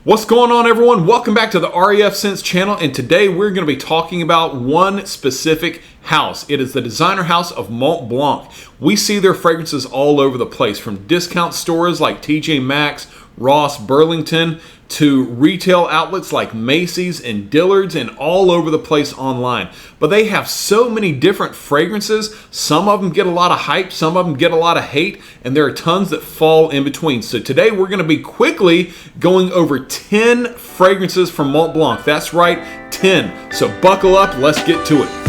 What's going on, everyone? Welcome back to the RAFscents channel, and today we're going to be talking about one specific house. It is the designer house of Mont Blanc. We see their fragrances all over the place, from discount stores like TJ Maxx, Ross, Burlington, to retail outlets like Macy's and Dillard's, and all over the place online. But they have so many different fragrances. Some of them get a lot of hype, some of them get a lot of hate, and there are tons that fall in between. So today we're going to be quickly going over 10 fragrances from Mont Blanc. That's right, 10. So buckle up, let's get to it.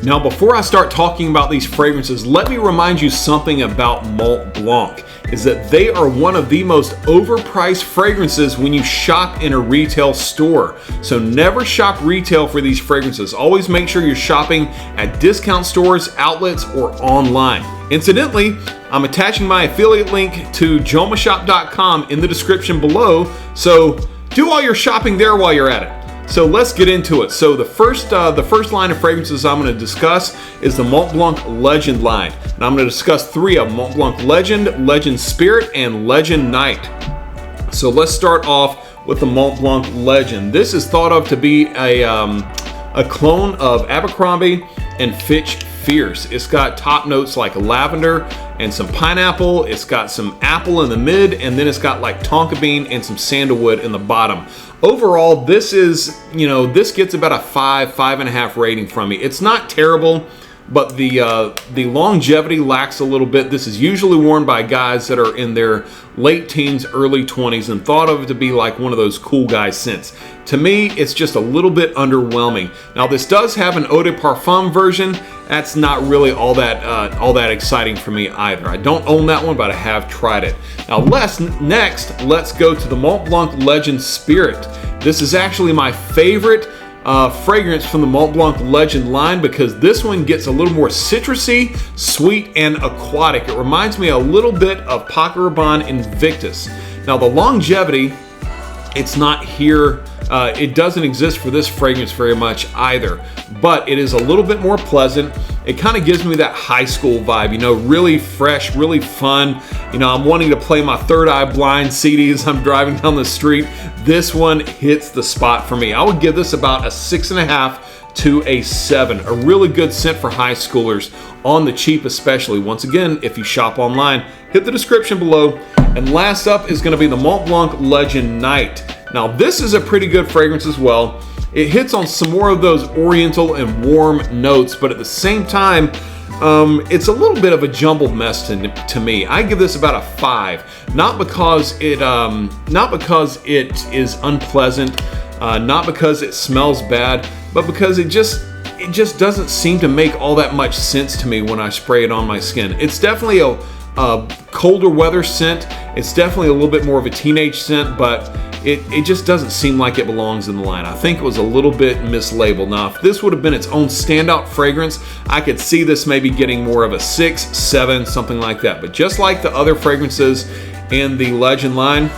Now, before I start talking about these fragrances, let me remind you something about Mont Blanc, is that they are one of the most overpriced fragrances when you shop in a retail store. So never shop retail for these fragrances. Always make sure you're shopping at discount stores, outlets, or online. Incidentally, I'm attaching my affiliate link to jomashop.com in the description below, so do all your shopping there while you're at it. So let's get into it. So the first line of fragrances I'm going to discuss is the Mont Blanc Legend line. And I'm going to discuss three of them: Mont Blanc Legend, Legend Spirit, and Legend Night. So let's start off with the Mont Blanc Legend. This is thought of to be a clone of Abercrombie and Fitch Fierce. It's got top notes like lavender and some pineapple. It's got some apple in the mid, and then it's got like tonka bean and some sandalwood in the bottom. Overall, this is, this gets about a 5.5 rating from me. It's not terrible, but the longevity lacks a little bit. This is usually worn by guys that are in their late teens, early 20s, and thought of it to be like one of those cool guy scents. To me, it's just a little bit underwhelming. Now, this does have an eau de parfum version. That's not really all that exciting for me either. I don't own that one, but I have tried it. Now, next, let's go to the Mont Blanc Legend Spirit. This is actually my favorite fragrance from the Mont Blanc Legend line, because this one gets a little more citrusy, sweet, and aquatic. It reminds me a little bit of Paco Rabanne Invictus. Now, the longevity, it's not here. It doesn't exist for this fragrance very much either, but it is a little bit more pleasant. It kind of gives me that high school vibe, really fresh, really fun. I'm wanting to play my Third Eye Blind CD as I'm driving down the street. This one hits the spot for me. I would give this about a 6.5 to a 7. A really good scent for high schoolers, on the cheap especially. Once again, if you shop online, hit the description below. And last up is going to be the Mont Blanc Legend Night. Now, this is a pretty good fragrance as well. It hits on some more of those oriental and warm notes, but at the same time, it's a little bit of a jumbled mess to me. I give this about a 5, not because it is unpleasant, not because it smells bad, but because it just doesn't seem to make all that much sense to me when I spray it on my skin. It's definitely a colder weather scent. It's definitely a little bit more of a teenage scent, but it just doesn't seem like it belongs in the line. I think it was a little bit mislabeled. Now, if this would have been its own standout fragrance, I could see this maybe getting more of a 6, 7, something like that. But just like the other fragrances in the Legend line,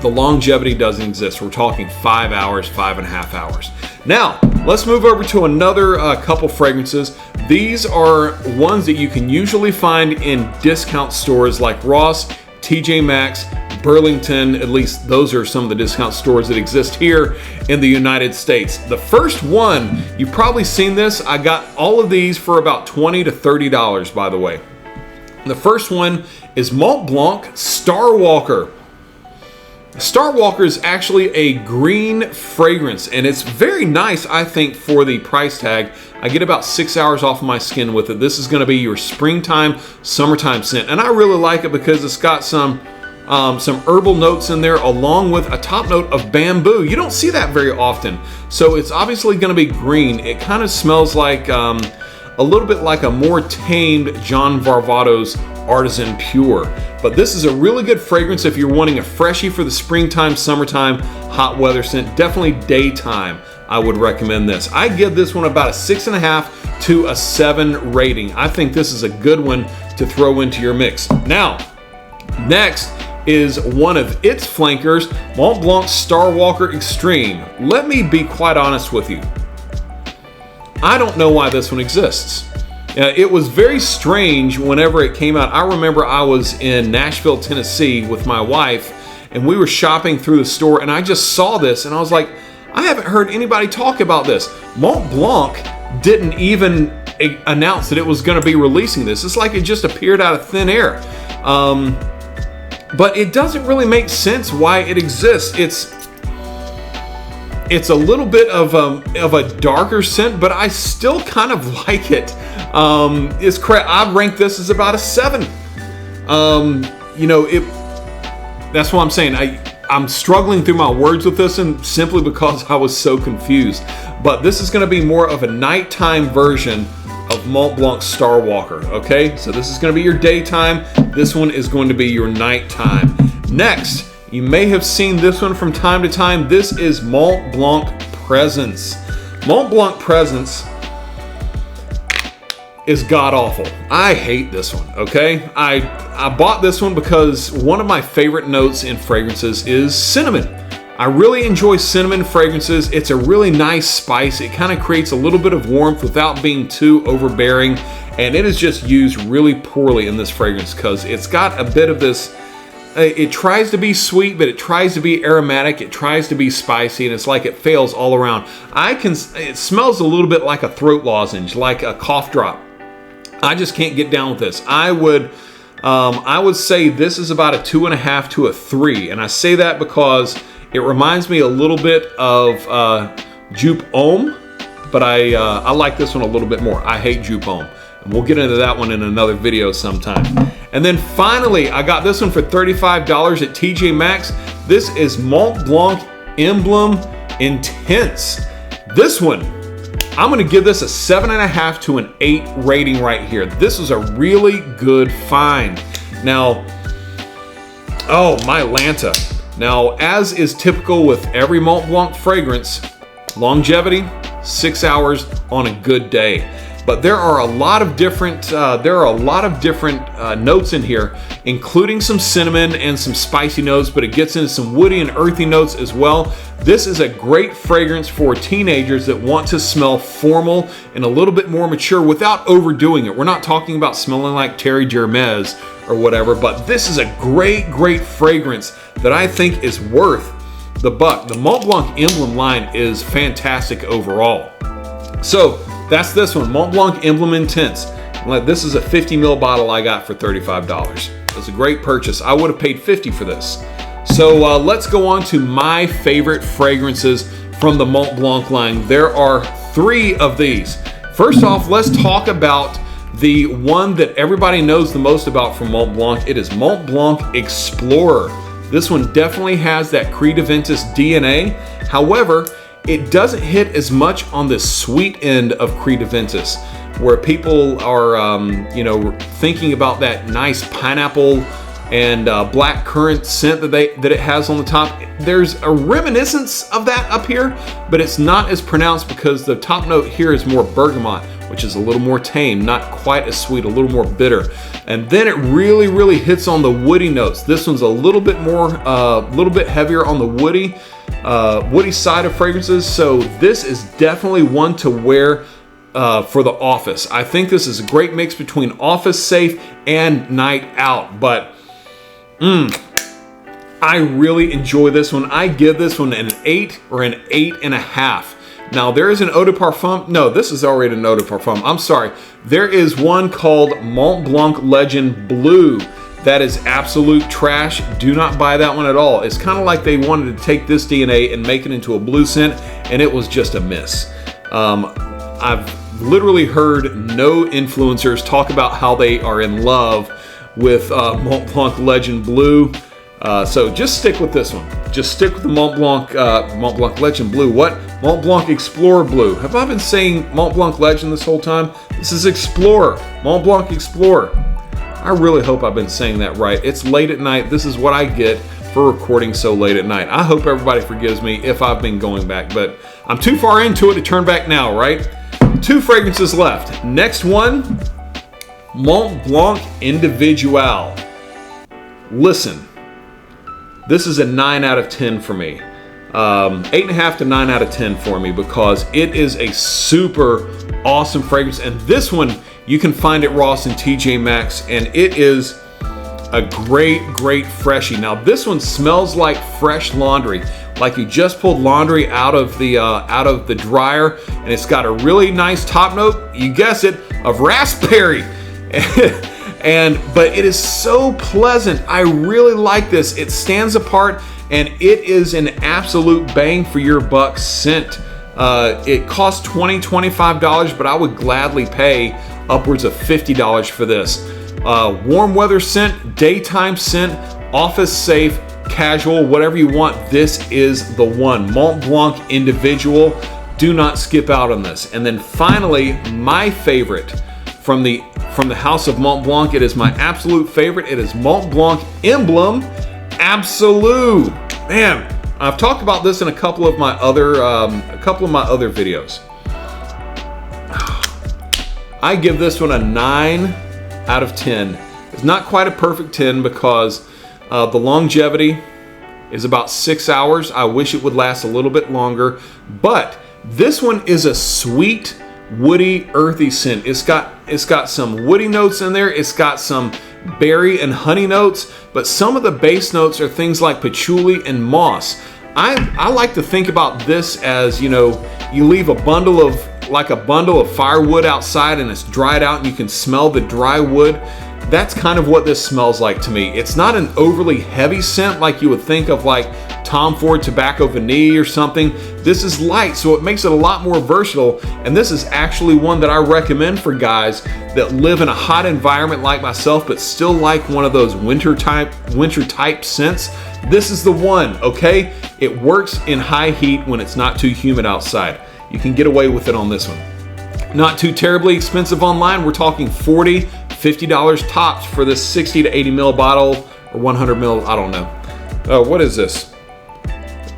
the longevity doesn't exist. We're talking 5 hours, 5.5 hours. Now, let's move over to another couple fragrances. These are ones that you can usually find in discount stores like Ross, TJ Maxx, Burlington. At least those are some of the discount stores that exist here in the United States. The first one, you've probably seen this. I got all of these for about $20 to $30, by the way. The first one is Mont Blanc Starwalker. Starwalker is actually a green fragrance, and it's very nice, I think, for the price tag. I get about 6 hours off of my skin with it. This is going to be your springtime, summertime scent, and I really like it because it's got some herbal notes in there, along with a top note of bamboo. You don't see that very often, so it's obviously going to be green. It kind of smells like a little bit like a more tamed John Varvatos Artisan Pure. But this is a really good fragrance if you're wanting a freshie for the springtime, summertime, hot weather scent. Definitely daytime, I would recommend this. I give this one about a 6.5 to a 7 rating. I think this is a good one to throw into your mix. Now, next is one of its flankers, Mont Blanc Starwalker Extreme. Let me be quite honest with you. I don't know why this one exists. It was very strange whenever it came out. I remember I was in Nashville, Tennessee with my wife, and we were shopping through the store, and I just saw this, and I was like, I haven't heard anybody talk about this. Mont Blanc didn't even announce that it was going to be releasing this. It's like it just appeared out of thin air. But it doesn't really make sense why it exists. It's a little bit of a darker scent, but I still kind of like it. It's correct. I'd rank this as about a 7. That's what I'm saying. I'm struggling through my words with this one simply because I was so confused. But this is going to be more of a nighttime version of Mont Blanc Starwalker. Okay, so this is going to be your daytime. This one is going to be your nighttime. Next, you may have seen this one from time to time. This is Mont Blanc Presence. Mont Blanc Presence is god-awful. I hate this one, okay? I bought this one because one of my favorite notes in fragrances is cinnamon. I really enjoy cinnamon fragrances. It's a really nice spice. It kind of creates a little bit of warmth without being too overbearing, and it is just used really poorly in this fragrance because it's got a bit of this. It tries to be sweet, but it tries to be aromatic. It tries to be spicy, and it's like it fails all around. It smells a little bit like a throat lozenge, like a cough drop. I just can't get down with this. I would say this is about a 2.5 to a 3, and I say that because it reminds me a little bit of Jupe Homme, but I like this one a little bit more. I hate Jupe Homme, and we'll get into that one in another video sometime. And then finally, I got this one for $35 at TJ Maxx. This is Mont Blanc Emblem Intense. This one, I'm gonna give this a 7.5 to an 8 rating right here. This is a really good find. Now, oh, my Lanta. Now, as is typical with every Mont Blanc fragrance, longevity, 6 hours on a good day. But there are a lot of different notes in here, including some cinnamon and some spicy notes, but it gets into some woody and earthy notes as well. This is a great fragrance for teenagers that want to smell formal and a little bit more mature without overdoing it. We're not talking about smelling like Terry Jermez or whatever, but this is a great fragrance that I think is worth the buck. The Mont Blanc Emblem line is fantastic overall. So that's this one, Mont Blanc Emblem Intense. This is a 50 ml bottle I got for $35. It was a great purchase. I would have paid $50 for this. So let's go on to my favorite fragrances from the Mont Blanc line. There are 3 of these. First off, let's talk about the one that everybody knows the most about from Mont Blanc. It is Mont Blanc Explorer. This one definitely has that Cri de Ventus DNA. However, it doesn't hit as much on the sweet end of Cri de Ventus, where people are, thinking about that nice pineapple and black currant scent that it has on the top. There's a reminiscence of that up here, but it's not as pronounced because the top note here is more bergamot, which is a little more tame, not quite as sweet, a little more bitter. And then it really hits on the woody notes. This one's a little bit more, little bit heavier on the woody side of fragrances. So this is definitely one to wear for the office. I think this is a great mix between office safe and night out, but I really enjoy this one. I give this one an 8 or an 8.5. Now there is an eau de parfum. No, this is already an eau de parfum. I'm sorry. There is one called Mont Blanc Legend Blue. That is absolute trash. Do not buy that one at all. It's kind of like they wanted to take this DNA and make it into a blue scent, and it was just a miss. I've literally heard no influencers talk about how they are in love with Mont Blanc Legend Blue. So just stick with this one. Just stick with the Mont Blanc Legend Blue. What? Mont Blanc Explorer Blue. Have I been saying Mont Blanc Legend this whole time? This is Explorer. Mont Blanc Explorer. I really hope I've been saying that right. It's late at night. This is what I get for recording so late at night. I hope everybody forgives me if I've been going back, but I'm too far into it to turn back now, right? 2 fragrances left. Next one, Mont Blanc Individual. Listen, this is a 9 out of 10 for me. 8.5 to 9 out of 10 for me, because it is a super awesome fragrance. And this one you can find at Ross and TJ Maxx, and it is a great freshie. Now this one smells like fresh laundry, like you just pulled laundry out of the dryer, and it's got a really nice top note, you guess it, of raspberry. But it is so pleasant. I really like this. It stands apart, and it is an absolute bang for your buck scent. It costs $25, but I would gladly pay upwards of $50 for this. Warm weather scent, daytime scent, office safe, casual, whatever you want, this is the one. Mont Blanc Individual. Do not skip out on this. And then finally, my favorite from the house of Mont Blanc, it is my absolute favorite. It is Mont Blanc Emblem Absolute. Man, I've talked about this in a couple of my other videos. I give this one a 9 out of 10. It's not quite a perfect 10 because the longevity is about 6 hours. I wish it would last a little bit longer, but this one is a sweet, woody, earthy scent. It's got some woody notes in there. It's got some berry and honey notes, but some of the base notes are things like patchouli and moss. I like to think about this as, you know, you leave a bundle of firewood outside and it's dried out and you can smell the dry wood. That's kind of what this smells like to me. It's not an overly heavy scent like you would think of like Tom Ford Tobacco Vanille or something. This is light, so it makes it a lot more versatile, and this is actually one that I recommend for guys that live in a hot environment like myself but still like one of those winter type scents. This is the one, okay? It works in high heat when it's not too humid outside. You can get away with it on this one. Not too terribly expensive online. We're talking $40, $50 tops for this 60 to 80 ml bottle, or 100 ml, I don't know. What is this?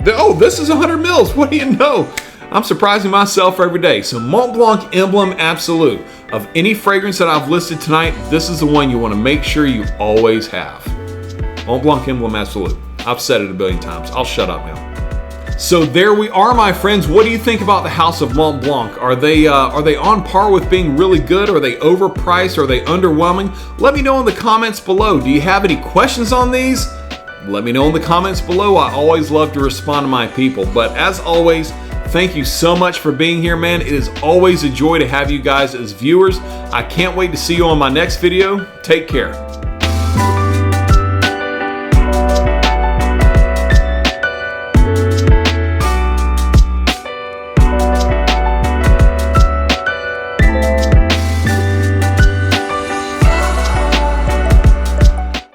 Oh, this is 100 mils. What do you know? I'm surprising myself every day. So Mont Blanc Emblem Absolute. Of any fragrance that I've listed tonight, this is the one you want to make sure you always have. Mont Blanc Emblem Absolute. I've said it a billion times. I'll shut up now. So there we are, my friends. What do you think about the House of Mont Blanc? Are they on par with being really good? Are they overpriced? Are they underwhelming? Let me know in the comments below. Do you have any questions on these? Let me know in the comments below. I always love to respond to my people. But as always, thank you so much for being here, man. It is always a joy to have you guys as viewers. I can't wait to see you on my next video. Take care.